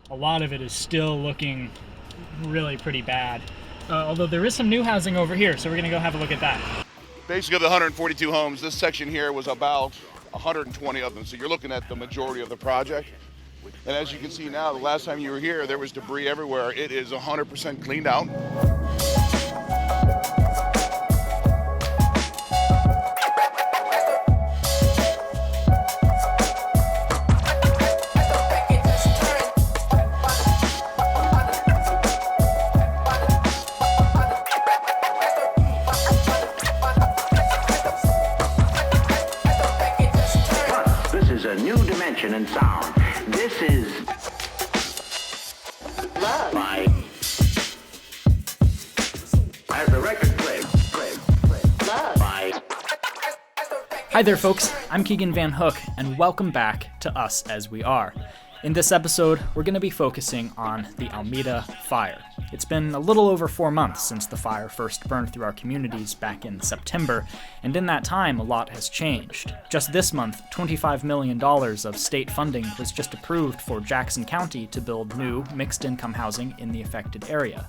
a lot of it is still looking really pretty bad. Although there is some new housing over here, so we're gonna go have a look at that. Basically, of the 142 homes, this section here was about 120 of them. So you're looking at the majority of the project. And as you can see now, the last time you were here, there was debris everywhere. It is 100% cleaned out. And sound. This is love. As the record plays. Love. Hi there, folks. I'm Keegan Van Hook, and welcome back to Us As We Are. In this episode, we're going to be focusing on the Almeda Fire. It's been a little over 4 months since the fire first burned through our communities back in September, and in that time, a lot has changed. Just this month, $25 million of state funding was just approved for Jackson County to build new mixed-income housing in the affected area.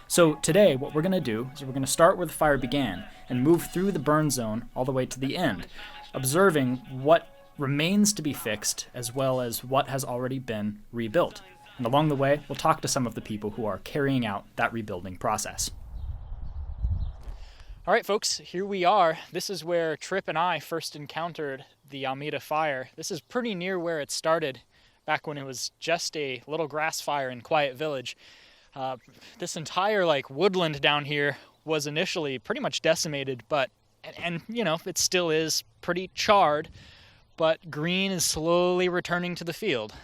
So today, what we're going to do is we're going to start where the fire began and move through the burn zone all the way to the end, observing what remains to be fixed as well as what has already been rebuilt. And along the way, we'll talk to some of the people who are carrying out that rebuilding process. All right, folks, here we are. This is where Tripp and I first encountered the Almeda Fire. This is pretty near where it started, back when it was just a little grass fire in Quiet Village. This entire woodland down here was initially pretty much decimated, but it still is pretty charred, but green is slowly returning to the field.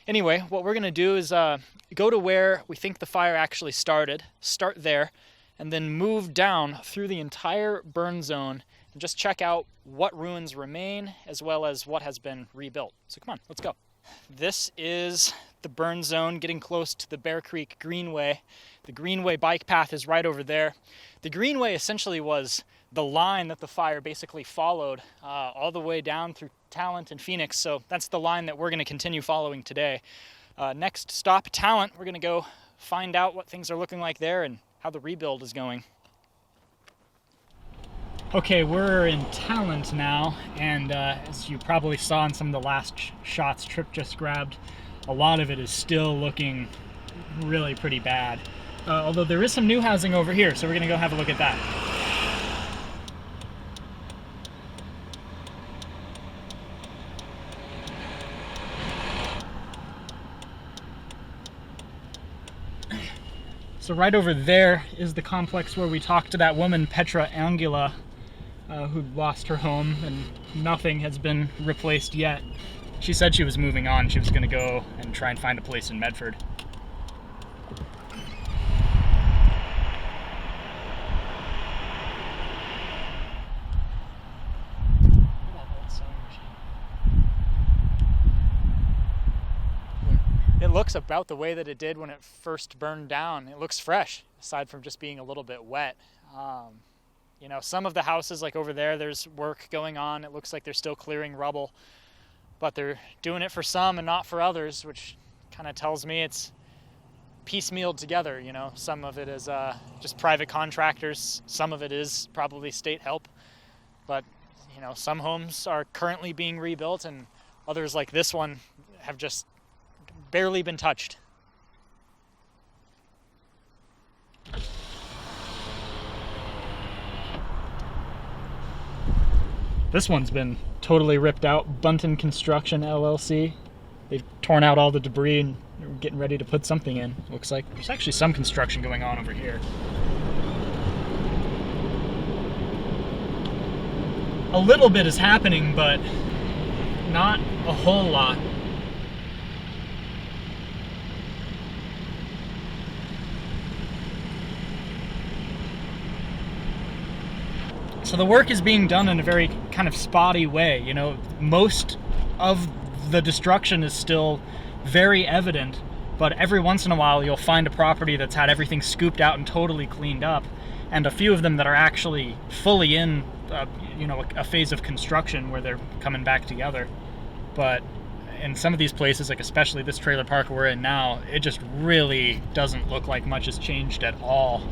Anyway, what we're going to do is go to where we think the fire actually started, start there, and then move down through the entire burn zone and just check out what ruins remain as well as what has been rebuilt. So come on, let's go. This is the burn zone, getting close to the Bear Creek Greenway. The Greenway bike path is right over there. The Greenway essentially was the line that the fire basically followed all the way down through Talent and Phoenix, so that's the line that we're going to continue following today. Next stop, Talent. We're going to go find out what things are looking like there and how the rebuild is going. Okay, we're in Talent now, and as you probably saw in some of the last shots Tripp just grabbed, a lot of it is still looking really pretty bad. Although there is some new housing over here, so we're going to go have a look at that. So right over there is the complex where we talked to that woman, Petra Angela, who lost her home, and nothing has been replaced yet. She said she was moving on. She was going to go and try and find a place in Medford. It looks about the way that it did when it first burned down. It looks fresh, aside from just being a little bit wet. Some of the houses, like over there, there's work going on. It looks like they're still clearing rubble, but they're doing it for some and not for others, which kind of tells me it's piecemealed together. Some of it is just private contractors. Some of it is probably state help, but some homes are currently being rebuilt, and others like this one have just barely been touched. This one's been totally ripped out. Bunton Construction LLC. They've torn out all the debris and they're getting ready to put something in. Looks like there's actually some construction going on over here. A little bit is happening, but not a whole lot. So the work is being done in a very kind of spotty way. Most of the destruction is still very evident, but every once in a while you'll find a property that's had everything scooped out and totally cleaned up, and a few of them that are actually fully in a phase of construction where they're coming back together. But in some of these places, like especially this trailer park we're in now, it just really doesn't look like much has changed at all.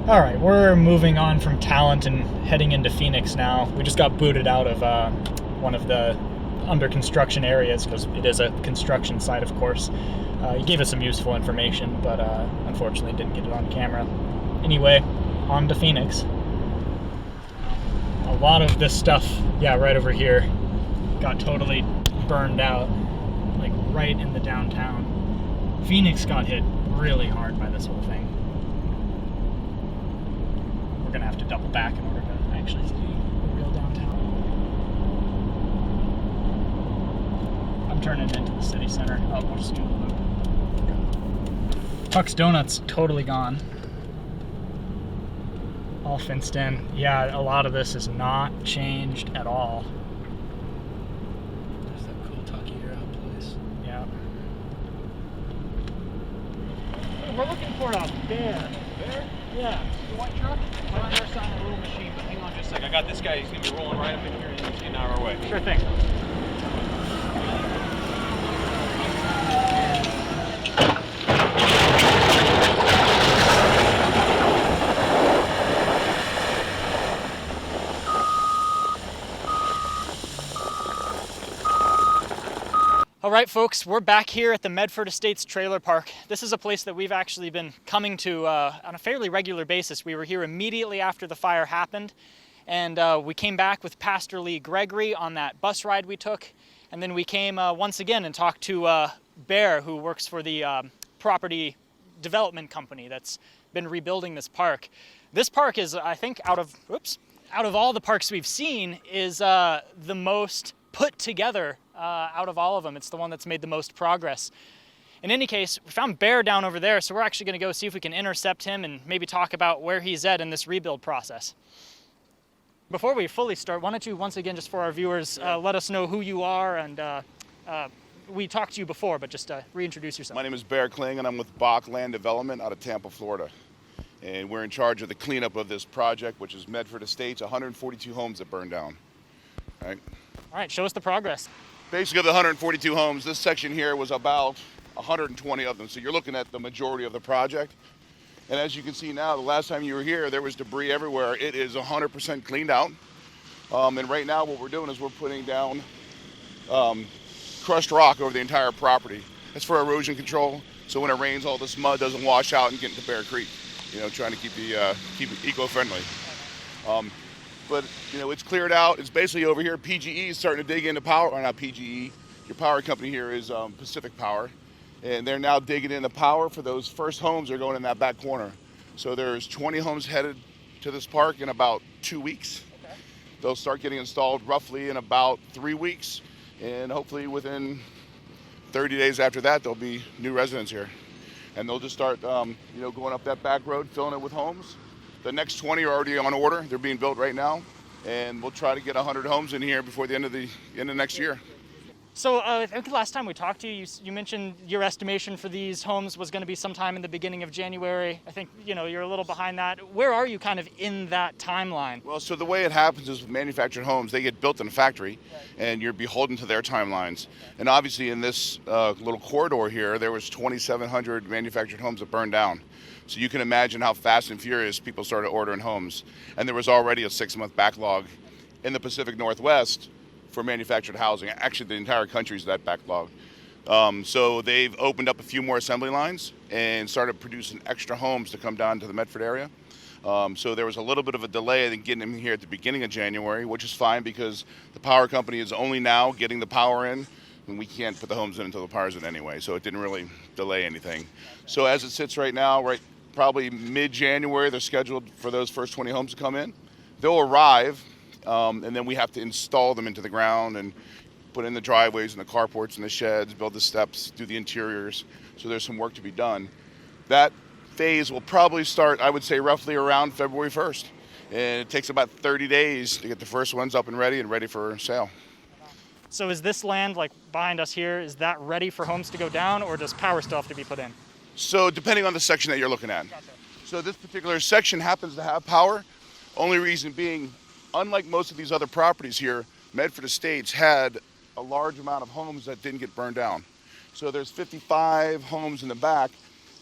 All right, we're moving on from Talent and heading into Phoenix now. We just got booted out of one of the under construction areas because it is a construction site, of course. He gave us some useful information, but unfortunately didn't get it on camera. Anyway, on to Phoenix. A lot of this stuff, yeah, right over here, got totally burned out, like right in the downtown. Phoenix got hit really hard by this whole thing. We're gonna have to double back in order to actually see the real downtown. I'm turning into the city center. Oh, we'll just do the loop. Puck's Donuts totally gone. All fenced in. Yeah, a lot of this is not changed at all. There's that cool Tucky out place. Yeah. We're looking for a bear. Bear? Yeah. The white truck? White truck's on a little machine, but hang on just a sec. I got this guy. He's going to be rolling right up in here and he's getting out of our way. Sure thing. All right, folks, we're back here at the Medford Estates Trailer Park. This is a place that we've actually been coming to on a fairly regular basis. We were here immediately after the fire happened, and we came back with Pastor Lee Gregory on that bus ride we took, and then we came once again and talked to Bear, who works for the property development company that's been rebuilding this park. This park is, I think, out of all the parks we've seen, is the most put together out of all of them. It's the one that's made the most progress. In any case, we found Bear down over there, so we're actually going to go see if we can intercept him and maybe talk about where he's at in this rebuild process. Before we fully start, why don't you once again, just for our viewers, let us know who you are, and we talked to you before, but just reintroduce yourself. My name is Bear Klinge, and I'm with Bach Development out of Tampa, Florida. And we're in charge of the cleanup of this project, which is Medford Estates, 142 homes that burned down. All right, show us the progress. Basically, of the 142 homes, this section here was about 120 of them. So you're looking at the majority of the project. And as you can see now, the last time you were here, there was debris everywhere. It is 100% cleaned out. And right now what we're doing is we're putting down crushed rock over the entire property. That's for erosion control. So when it rains, all this mud doesn't wash out and get into Bear Creek. You know, trying to keep it eco-friendly. But, you know, it's cleared out. It's basically over here. PGE is starting to dig into power, or not PGE. Your power company here is Pacific Power. And they're now digging into power for those first homes that are going in that back corner. So there's 20 homes headed to this park in about 2 weeks. Okay. They'll start getting installed roughly in about 3 weeks. And hopefully within 30 days after that, there'll be new residents here. And they'll just start, you know, going up that back road, filling it with homes. The next 20 are already on order. They're being built right now, and we'll try to get 100 homes in here before the end of next year. So I think the last time we talked to you, you mentioned your estimation for these homes was going to be sometime in the beginning of January. I think, you know, you're a little behind that. Where are you kind of in that timeline? Well, so the way it happens is with manufactured homes, they get built in a factory, and you're beholden to their timelines. And obviously in this little corridor here, there was 2,700 manufactured homes that burned down. So you can imagine how fast and furious people started ordering homes. And there was already a 6-month backlog in the Pacific Northwest for manufactured housing. Actually, the entire country is that backlog. So they've opened up a few more assembly lines and started producing extra homes to come down to the Medford area. So there was a little bit of a delay in getting them here at the beginning of January, which is fine because the power company is only now getting the power in, and we can't put the homes in until the power's in anyway, so it didn't really delay anything. So as it sits right now, probably mid-January, they're scheduled for those first 20 homes to come in. They'll arrive, and then we have to install them into the ground and put in the driveways and the carports and the sheds, build the steps, do the interiors. So there's some work to be done. That phase will probably start, I would say, roughly around February 1st. And it takes about 30 days to get the first ones up and ready for sale. So is this land, like behind us here, is that ready for homes to go down, or does power still have to be put in? So depending on the section that you're looking at. Gotcha. So this particular section happens to have power. Only reason being, unlike most of these other properties here, Medford Estates had a large amount of homes that didn't get burned down. So there's 55 homes in the back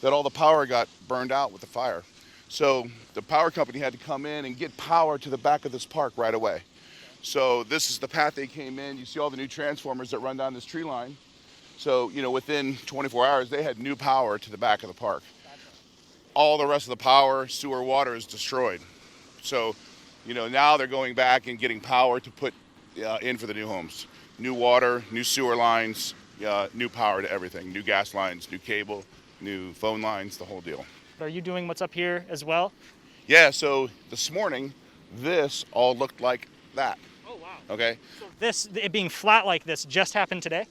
that all the power got burned out with the fire. So the power company had to come in and get power to the back of this park right away. So this is the path they came in. You see all the new transformers that run down this tree line. So, within 24 hours, they had new power to the back of the park. All the rest of the power, sewer, water is destroyed. So, now they're going back and getting power to put in for the new homes. New water, new sewer lines, new power to everything. New gas lines, new cable, new phone lines, the whole deal. Are you doing what's up here as well? Yeah, so this morning, this all looked like that. Oh, wow. Okay? So it being flat like this just happened today?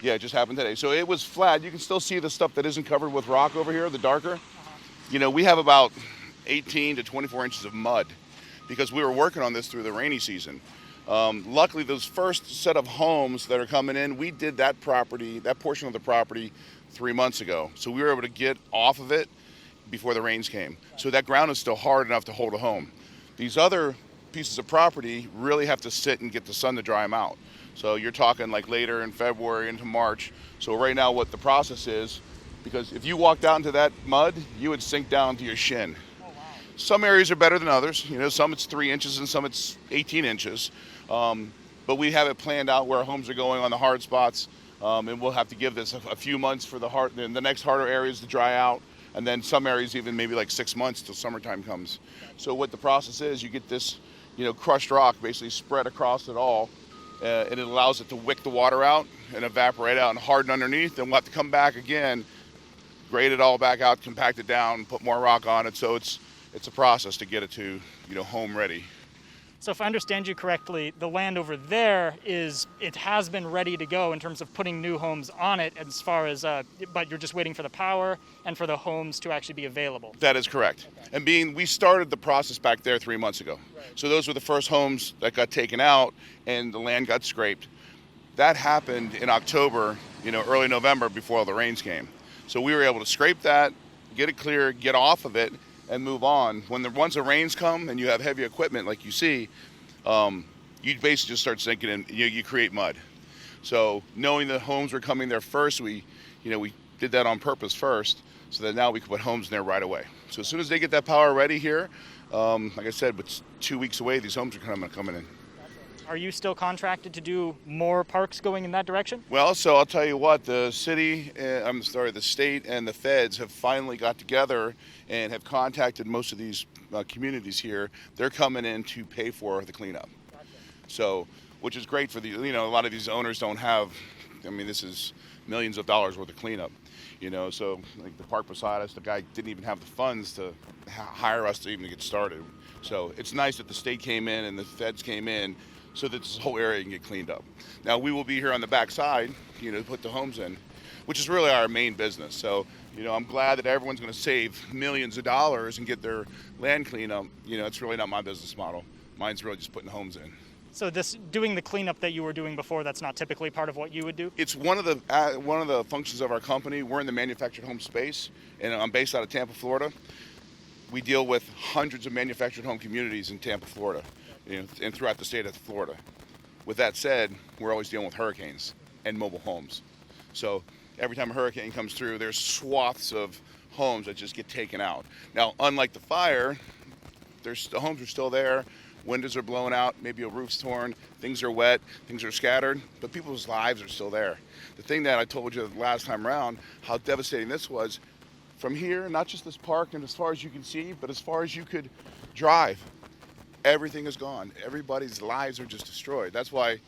Yeah, it just happened today. So it was flat. You can still see the stuff that isn't covered with rock over here, the darker. We have about 18 to 24 inches of mud because we were working on this through the rainy season. Luckily, those first set of homes that are coming in, we did that portion of the property 3 months ago. So we were able to get off of it before the rains came. So that ground is still hard enough to hold a home. These other pieces of property really have to sit and get the sun to dry them out. So you're talking like later in February into March. So right now what the process is, because if you walked out into that mud, you would sink down to your shin. Oh, wow. Some areas are better than others. Some it's 3 inches and some it's 18 inches. But we have it planned out where our homes are going on the hard spots. And we'll have to give this a few months for the next harder areas to dry out. And then some areas even maybe like 6 months till summertime comes. So what the process is, you get this, crushed rock basically spread across it all. And it allows it to wick the water out and evaporate out and harden underneath. Then we'll have to come back again, grade it all back out, compact it down, put more rock on it. So it's a process to get it to, home ready. So if I understand you correctly, the land over there it has been ready to go in terms of putting new homes on it as far as, but you're just waiting for the power and for the homes to actually be available. That is correct. Okay. And we started the process back there 3 months ago. Right. So those were the first homes that got taken out and the land got scraped. That happened in October, early November before all the rains came. So we were able to scrape that, get it clear, get off of it, and move on. Once the rains come and you have heavy equipment like you see, you basically just start sinking in. You create mud. So knowing the homes were coming there first, we did that on purpose first, so that now we can put homes in there right away. So as soon as they get that power ready here, like I said, it's 2 weeks away. These homes are coming in. Are you still contracted to do more parks going in that direction? Well, so I'll tell you what, the state and the feds have finally got together and have contacted most of these communities here. They're coming in to pay for the cleanup. Gotcha. So, which is great for a lot of these owners don't have, this is millions of dollars worth of cleanup. So like the park beside us, the guy didn't even have the funds to hire us to even get started. So it's nice that the state came in and the feds came in so that this whole area can get cleaned up. Now we will be here on the back side, to put the homes in, which is really our main business. So, I'm glad that everyone's going to save millions of dollars and get their land cleaned up. It's really not my business model. Mine's really just putting homes in. So doing the cleanup that you were doing before, that's not typically part of what you would do? It's one of the functions of our company. We're in the manufactured home space, and I'm based out of Tampa, Florida. We deal with hundreds of manufactured home communities in Tampa, Florida, and throughout the state of Florida. With that said, we're always dealing with hurricanes and mobile homes. So every time a hurricane comes through, there's swaths of homes that just get taken out. Now, unlike the fire, the homes are still there. Windows are blown out, maybe a roof's torn, things are wet, things are scattered, but people's lives are still there. The thing that I told you the last time around, how devastating this was, from here, not just this park and as far as you can see, but as far as you could drive, everything is gone. Everybody's lives are just destroyed. That's why,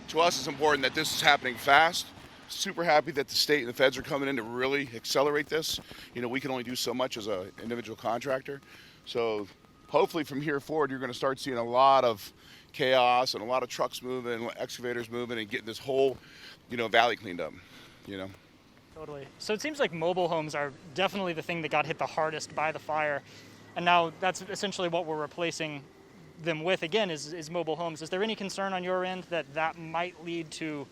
to us, it's important that this is happening fast. Super happy that the state and the feds are coming in to really accelerate this. We can only do so much as an individual contractor. So hopefully from here forward, you're going to start seeing a lot of chaos and a lot of trucks moving, excavators moving, and getting this whole, valley cleaned up, Totally. So it seems like mobile homes are definitely the thing that got hit the hardest by the fire. And now that's essentially what we're replacing them with, again, is mobile homes. Is there any concern on your end that might lead to,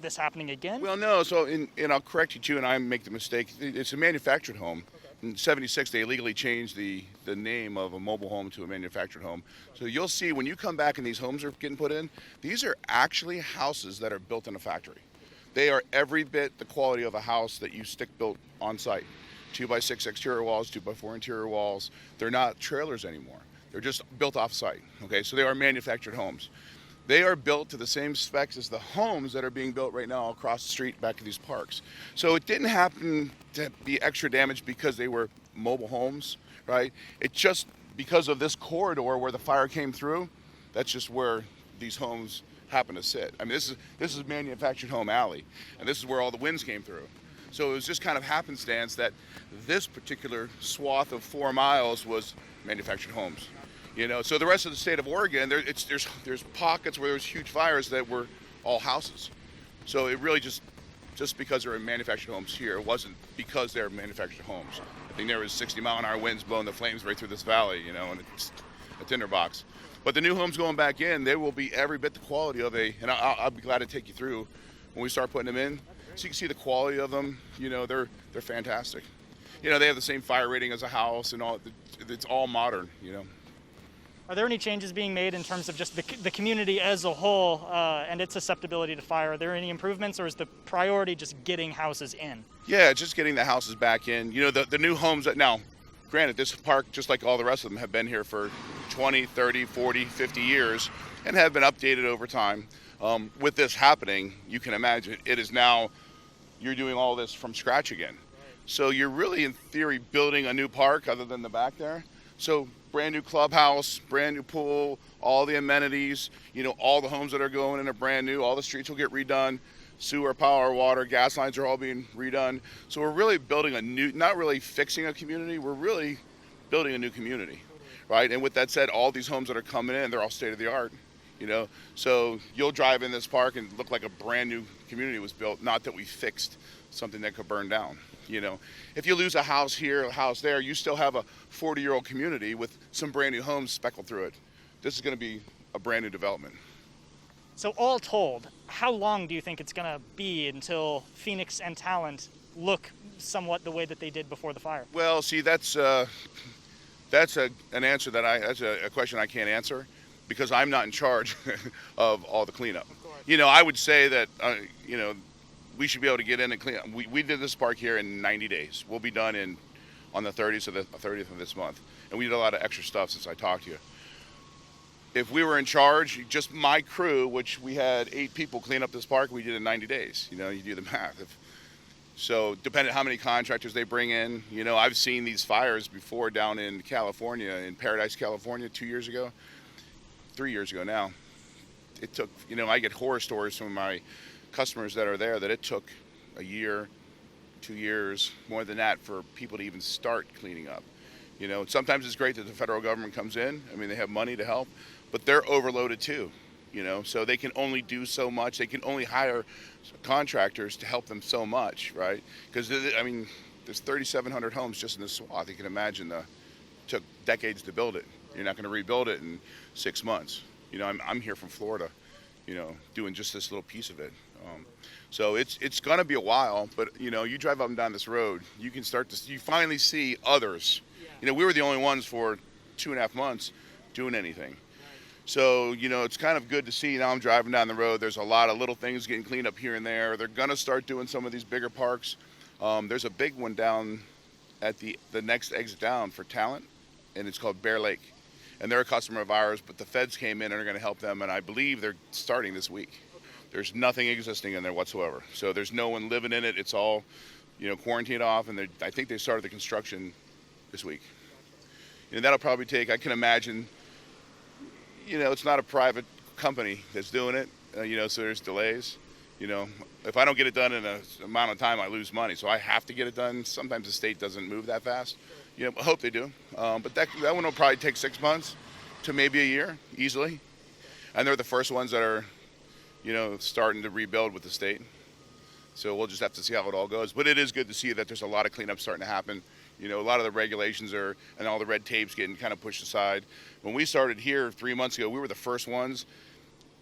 this happening again? Well, no. So, and I'll correct you too, and I make the mistake. It's a manufactured home, in 76, they illegally changed the name of a mobile home to a manufactured home. So you'll see when you come back and these homes are getting put in, these are actually houses that are built in a factory. They are every bit the quality of a house that you stick built on site. 2x6 exterior walls, 2x4 interior walls. They're not trailers anymore. They're just built off site. Okay, so they are manufactured homes. They are built to the same specs as the homes that are being built right now across the street back to these parks. So it didn't happen to be extra damage because they were mobile homes, right? It just, because of this corridor where the fire came through, that's just where these homes happen to sit. I mean, this is manufactured home alley, and this is where all the winds came through. So it was just kind of happenstance that this particular swath of 4 miles was manufactured homes. You know, so the rest of the state of Oregon, there's pockets where there's huge fires that were all houses. So it really just because there were manufactured homes here, it wasn't because they're manufactured homes. I think there was 60-mile-an-hour winds blowing the flames right through this valley, you know, and it's a tinderbox. But the new homes going back in, they will be every bit the quality of and I'll be glad to take you through when we start putting them in. So you can see the quality of them, you know, they're fantastic. You know, they have the same fire rating as a house and all, it's all modern, you know. Are there any changes being made in terms of just the community as a whole and its susceptibility to fire? Are there any improvements, or is the priority just getting houses in? Yeah, just getting the houses back in. You know, the new homes that now, granted, this park, just like all the rest of them, have been here for 20, 30, 40, 50 years and have been updated over time. With this happening, you can imagine it is now, you're doing all this from scratch again. So you're really, in theory, building a new park other than the back there. So brand new clubhouse, brand new pool, all the amenities, you know, all the homes that are going in are brand new, all the streets will get redone, sewer, power, water, gas lines are all being redone. So we're really building a new, not really fixing a community, we're really building a new community, right? And with that said, all these homes that are coming in, they're all state of the art, you know? So you'll drive in this park and look like a brand new community was built, not that we fixed something that could burn down. You know, if you lose a house here, a house there, you still have a 40-year-old community with some brand new homes speckled through it. This is going to be a brand new development. So all told, how long do you think it's going to be until Phoenix and Talent look somewhat the way that they did before the fire? Well, see, that's an answer that that's a question I can't answer because I'm not in charge of all the cleanup. You know, I would say that, you know, we should be able to get in and clean up. We did this park here in 90 days. We'll be done on the 30th of this month. And we did a lot of extra stuff since I talked to you. If we were in charge, just my crew, which we had 8 people clean up this park, we did it in 90 days. You know, you do the math. So depending on how many contractors they bring in, you know, I've seen these fires before down in California, in Paradise, California, 3 years ago now. It took, you know, I get horror stories from my customers that are there that it took a year, 2 years, more than that for people to even start cleaning up. You know, sometimes it's great that the federal government comes in. I mean, they have money to help, but they're overloaded too, you know, so they can only do so much. They can only hire contractors to help them so much, right? Because, I mean, there's 3,700 homes just in this swath. You can imagine it took decades to build it. You're not going to rebuild it in 6 months. You know, I'm here from Florida, you know, doing just this little piece of it. So it's going to be a while, but, you know, you drive up and down this road, you can you finally see others. You know, we were the only ones for 2.5 months doing anything. So, you know, it's kind of good to see. Now I'm driving down the road. There's a lot of little things getting cleaned up here and there. They're going to start doing some of these bigger parks. There's a big one down at the next exit down for Talent, and it's called Bear Lake. And they're a customer of ours, but the feds came in and are going to help them, and I believe they're starting this week. There's nothing existing in there whatsoever. So there's no one living in it. It's all, you know, quarantined off, and I think they started the construction this week. And that'll probably take, I can imagine, you know, it's not a private company that's doing it, you know, so there's delays. You know, if I don't get it done in an amount of time, I lose money. So I have to get it done. Sometimes the state doesn't move that fast. You know, I hope they do. But that one will probably take 6 months to maybe a year, easily. And they're the first ones that are, you know, starting to rebuild with the state. So we'll just have to see how it all goes. But it is good to see that there's a lot of cleanup starting to happen. You know, a lot of the regulations and all the red tape's getting kind of pushed aside. When we started here 3 months ago, we were the first ones.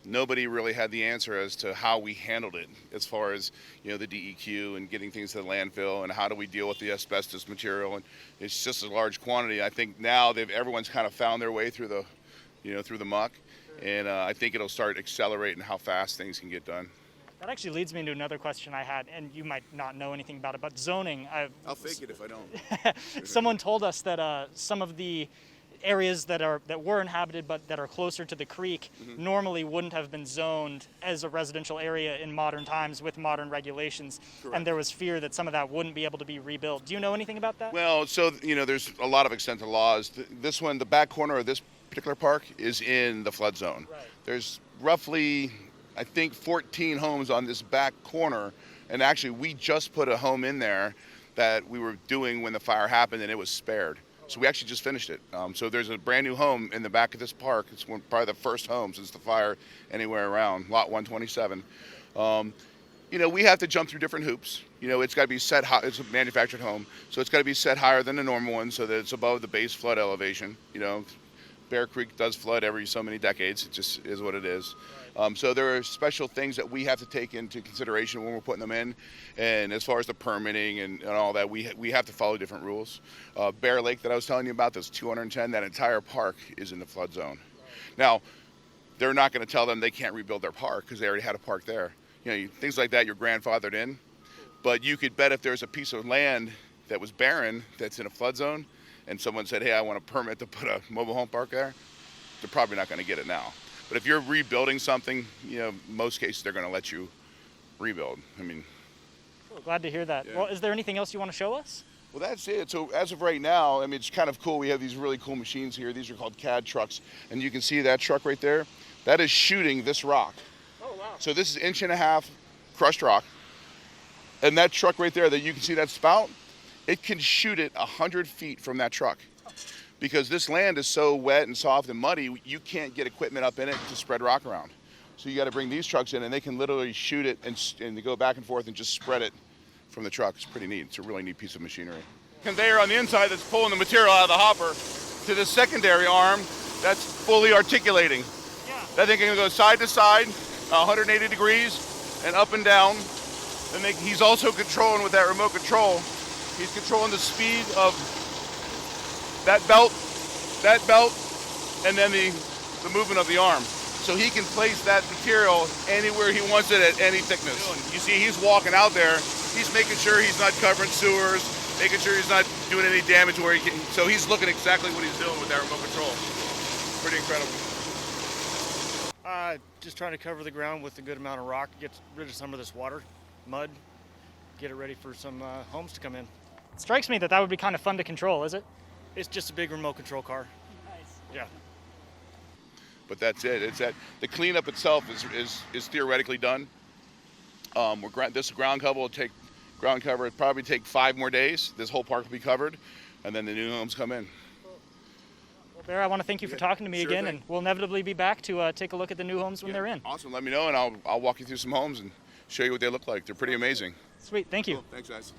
nobody really had the answer as to how we handled it, as far as, the DEQ and getting things to the landfill, and how do we deal with the asbestos material. And it's just a large quantity. I think now everyone's kind of found their way through the muck, and I think it'll start accelerating how fast things can get done. That actually leads me into another question I had, and you might not know anything about it, but zoning. I'll fake it if I don't. Someone told us that some of the areas that were inhabited but that are closer to the creek normally wouldn't have been zoned as a residential area in modern times with modern regulations. Correct. And there was fear that some of that wouldn't be able to be rebuilt. Do you know anything about that? Well, so there's a lot of extensive laws. This one, the back corner of this particular park, is in the flood zone. Right. There's roughly, I think, 14 homes on this back corner, and actually we just put a home in there that we were doing when the fire happened, and it was spared. So we actually just finished it. So there's a brand new home in the back of this park. It's probably the first home since the fire anywhere around, lot 127. We have to jump through different hoops. It's got to be set high. It's a manufactured home, so it's got to be set higher than the normal one so that it's above the base flood elevation. Bear Creek does flood every so many decades. It just is what it is. So there are special things that we have to take into consideration when we're putting them in. And as far as the permitting and all that, we have to follow different rules. Bear Lake that I was telling you about, that's 210, that entire park is in the flood zone. Now, they're not going to tell them they can't rebuild their park because they already had a park there. Things like that you're grandfathered in. But you could bet if there's a piece of land that was barren that's in a flood zone, and someone said, hey, I want a permit to put a mobile home park there, they're probably not going to get it now. But if you're rebuilding something, most cases they're going to let you rebuild. Cool, glad to hear that. Yeah. Well, is there anything else you want to show us? Well, that's it. So as of right now, it's kind of cool. We have these really cool machines here. These are called CAD trucks. And you can see that truck right there. That is shooting this rock. Oh, wow. So this is 1.5 inch crushed rock. And that truck right there that you can see that spout, it can shoot it 100 feet from that truck. Because this land is so wet and soft and muddy, you can't get equipment up in it to spread rock around. So you got to bring these trucks in, and they can literally shoot it and they go back and forth and just spread it from the truck. It's pretty neat. It's a really neat piece of machinery. Conveyor on the inside that's pulling the material out of the hopper to the secondary arm that's fully articulating. Yeah. That thing can go side to side, 180 degrees, and up and down. And he's also controlling with that remote control. He's controlling the speed of that belt, and then the movement of the arm. So he can place that material anywhere he wants it at any thickness. You see, he's walking out there. He's making sure he's not covering sewers, making sure he's not doing any damage where he can. So he's looking exactly what he's doing with that remote control. Pretty incredible. Just trying to cover the ground with a good amount of rock, get rid of some of this water, mud, get it ready for some homes to come in. It strikes me that would be kind of fun to control, is it? It's just a big remote control car. Nice. Yeah. But that's it. It's that the cleanup itself is theoretically done. This ground cover will take it'd probably take 5 more days. This whole park will be covered, and then the new homes come in. Well, Bear, I want to thank you for talking to me again, and we'll inevitably be back to take a look at the new homes when they're in. Awesome. Let me know, and I'll walk you through some homes and show you what they look like. They're pretty amazing. Sweet. Thank you. Cool. Thanks, guys.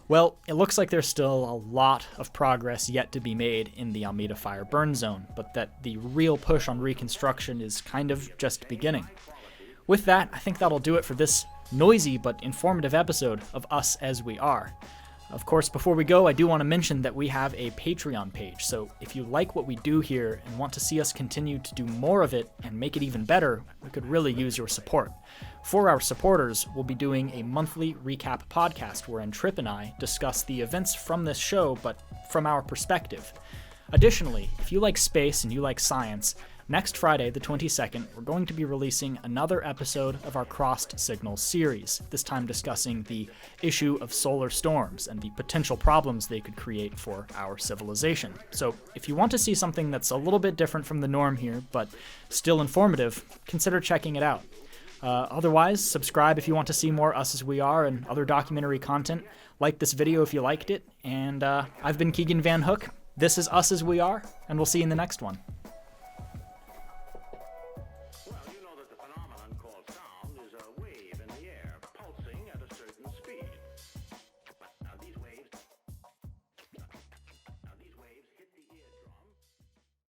Well, it looks like there's still a lot of progress yet to be made in the Almeda Fire burn zone, but that the real push on reconstruction is kind of just beginning. With that, I think that'll do it for this noisy but informative episode of Us As We Are. Of course, before we go, I do want to mention that we have a Patreon page, so if you like what we do here and want to see us continue to do more of it and make it even better, we could really use your support. For our supporters, we'll be doing a monthly recap podcast wherein Tripp and I discuss the events from this show, but from our perspective. Additionally, if you like space and you like science, next Friday, the 22nd, we're going to be releasing another episode of our Crossed Signals series, this time discussing the issue of solar storms and the potential problems they could create for our civilization. So if you want to see something that's a little bit different from the norm here, but still informative, consider checking it out. Otherwise, subscribe if you want to see more Us As We Are and other documentary content. Like this video if you liked it, and I've been Keegan Van Hook. This is Us As We Are, and we'll see you in the next one.